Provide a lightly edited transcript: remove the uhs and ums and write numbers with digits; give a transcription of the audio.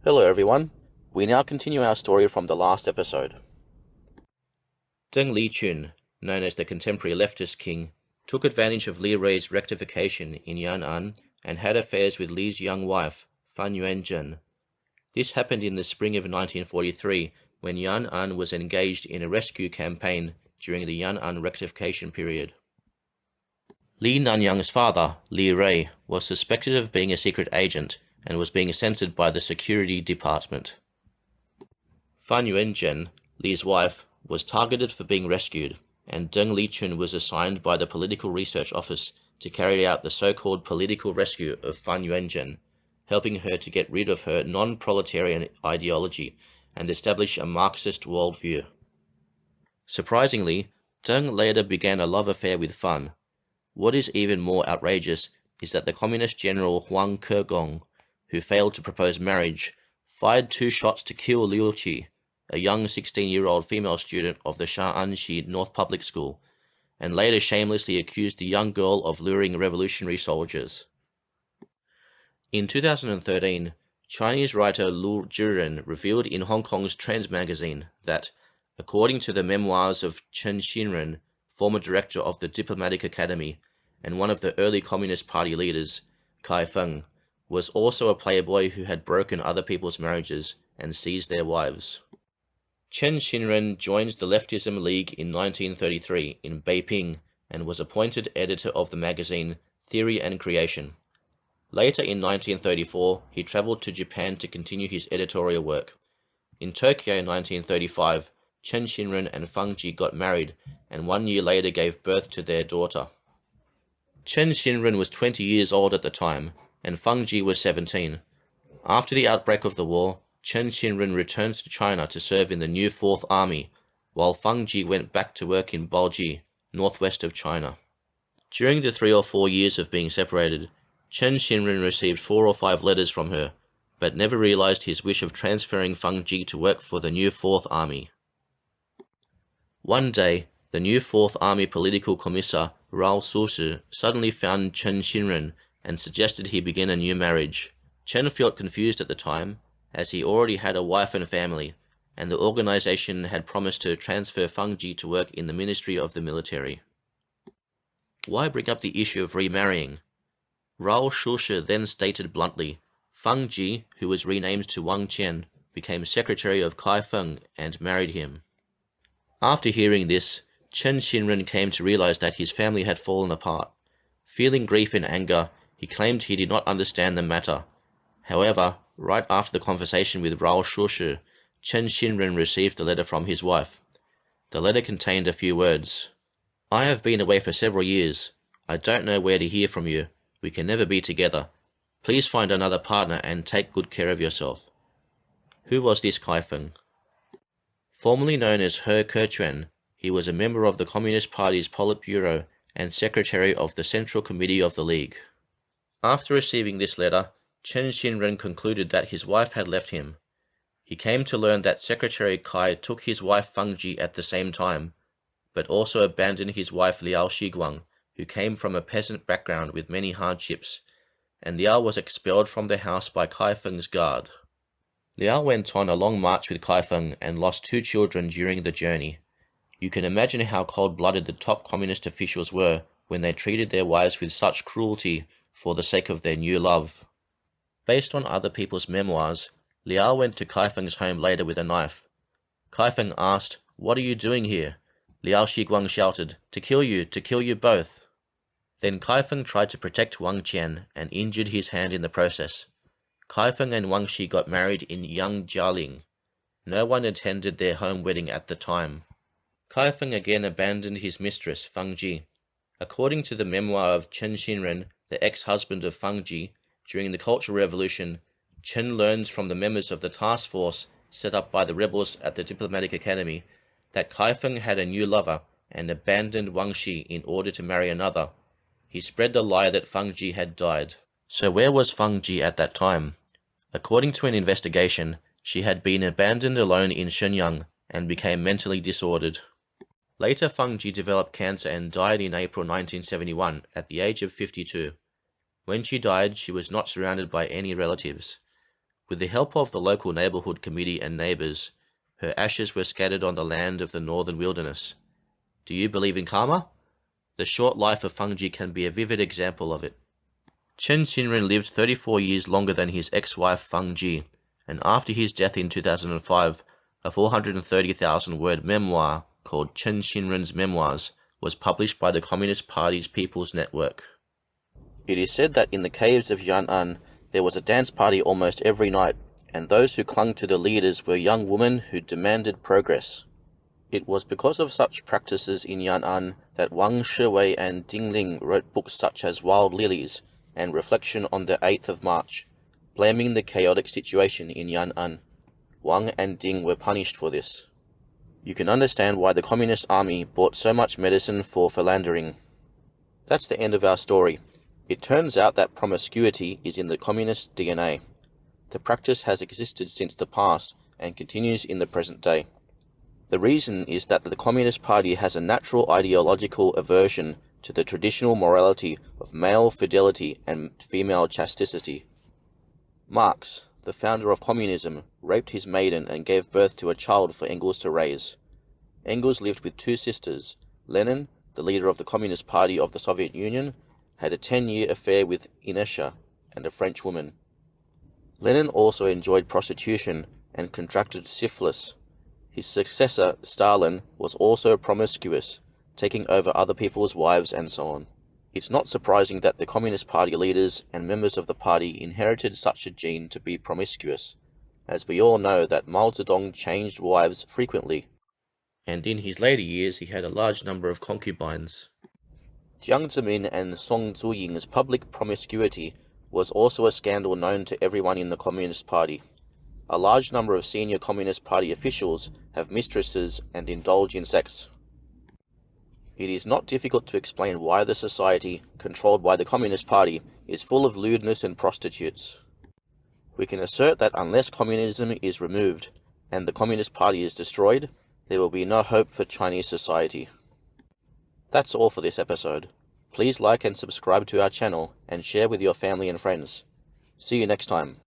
Hello everyone, we now continue our story from the last episode. Deng Liqun, known as the contemporary leftist king, took advantage of Li Rui's rectification in Yan'an and had affairs with Li's young wife, Fan Yuanzhen. This happened in the spring of 1943 when Yan'an was engaged in a rescue campaign during the Yan'an rectification period. Li Nanyang's father, Li Rui, was suspected of being a secret agent and was being censored by the security department. Fan Yuanzhen, Li's wife, was targeted for being rescued, and Deng Liqun was assigned by the Political Research Office to carry out the so-called political rescue of Fan Yuanzhen, helping her to get rid of her non-proletarian ideology and establish a Marxist worldview. Surprisingly, Deng later began a love affair with Fan. What is even more outrageous is that the communist general Huang Kegong, who failed to propose marriage, fired 2 shots to kill Liu Qi, a young 16-year-old female student of the Sha'anxi North Public School, and later shamelessly accused the young girl of luring revolutionary soldiers. In 2013, Chinese writer Liao Siguang revealed in Hong Kong's Trends magazine that, according to the memoirs of Chen Xinren, former director of the Diplomatic Academy and one of the early Communist Party leaders, Feng, was also a playboy who had broken other people's marriages and seized their wives. Chen Xinren joined the Leftism League in 1933 in Beiping and was appointed editor of the magazine Theory and Creation. Later in 1934, he traveled to Japan to continue his editorial work. In Tokyo in 1935, Chen Xinren and Fang Ji got married and 1 year later gave birth to their daughter. Chen Xinren was 20 years old at the time, and Fang Ji was 17. After the outbreak of the war, Chen Xinren returned to China to serve in the new Fourth Army, while Fang Ji went back to work in Baoji, northwest of China. During the 3 or 4 years of being separated, Chen Xinren received 4 or 5 letters from her, but never realized his wish of transferring Fang Ji to work for the new Fourth Army. One day, the new Fourth Army political commissar Liao Siguang suddenly found Chen Xinren and suggested he begin a new marriage. Chen felt confused at the time, as he already had a wife and family, and the organization had promised to transfer Fang Ji to work in the Ministry of the Military. Why bring up the issue of remarrying? Liao Siguang then stated bluntly, Fang Ji, who was renamed to Wang Qian, became secretary of Feng and married him. After hearing this, Chen Xinren came to realize that his family had fallen apart. Feeling grief and anger, he claimed he did not understand the matter. However, right after the conversation with Liao Siguang, Chen Xinren received a letter from his wife. The letter contained a few words. I have been away for several years. I don't know where to hear from you. We can never be together. Please find another partner and take good care of yourself. Who was this Feng? Formerly known as He Kequan, he was a member of the Communist Party's Politburo and secretary of the Central Committee of the League. After receiving this letter, Chen Xinren concluded that his wife had left him. He came to learn that Secretary Kai took his wife Fang Ji at the same time, but also abandoned his wife Liao Siguang, who came from a peasant background with many hardships, and Liao was expelled from the house by Feng's guard. Liao went on a long march with Feng and lost 2 children during the journey. You can imagine how cold-blooded the top communist officials were when they treated their wives with such cruelty for the sake of their new love. Based on other people's memoirs, Liao went to Feng's home later with a knife. Feng asked, "What are you doing here?" Liao Siguang shouted, to kill you both." Then Feng tried to protect Wang Qian and injured his hand in the process. Feng and Wang Xi got married in Yangjialing. No one attended their home wedding at the time. Feng again abandoned his mistress, Fang Ji. According to the memoir of Chen Xinren, the ex-husband of Fang Ji, during the Cultural Revolution, Chen learns from the members of the task force set up by the rebels at the Diplomatic Academy that Feng had a new lover and abandoned Wang Xi in order to marry another. He spread the lie that Fang Ji had died. So where was Fang Ji at that time? According to an investigation, she had been abandoned alone in Shenyang and became mentally disordered. Later, Fang Ji developed cancer and died in April 1971 at the age of 52. When she died, she was not surrounded by any relatives. With the help of the local neighborhood committee and neighbors, her ashes were scattered on the land of the northern wilderness. Do you believe in karma? The short life of Fang Ji can be a vivid example of it. Chen Xinren lived 34 years longer than his ex-wife Fang Ji, and after his death in 2005, a 430,000-word memoir called Chen Xinren's Memoirs was published by the Communist Party's People's Network. It is said that in the caves of Yuanzhen there was a dance party almost every night, and those who clung to the leaders were young women who demanded progress. It was because of such practices in Yuanzhen that Wang, Shiwei and Ling wrote books such as Wild Lilies and Reflection on the 8th of March, blaming the chaotic situation in Yuanzhen. Wang and Deng were punished for this. You can understand why the Communist Army bought so much medicine for philandering. That's the end of our story. It turns out that promiscuity is in the Communist DNA. The practice has existed since the past and continues in the present day. The reason is that the Communist Party has a natural ideological aversion to the traditional morality of male fidelity and female chastity. Marx, the founder of communism, raped his maiden and gave birth to a child for Engels to raise. Engels lived with two sisters. Lenin, the leader of the Communist Party of the Soviet Union, had a 10-year affair with Inesha, and a French woman. Lenin also enjoyed prostitution and contracted syphilis. His successor, Stalin, was also promiscuous, taking over other people's wives and so on. It's not surprising that the Communist Party leaders and members of the party inherited such a gene to be promiscuous, as we all know that Mao Zedong changed wives frequently, and in his later years he had a large number of concubines. Jiang Zemin and Song Zuying's public promiscuity was also a scandal known to everyone in the Communist Party. A large number of senior Communist Party officials have mistresses and indulge in sex. It is not difficult to explain why the society, controlled by the Communist Party, is full of lewdness and prostitutes. We can assert that unless communism is removed and the Communist Party is destroyed, there will be no hope for Chinese society. That's all for this episode. Please like and subscribe to our channel and share with your family and friends. See you next time.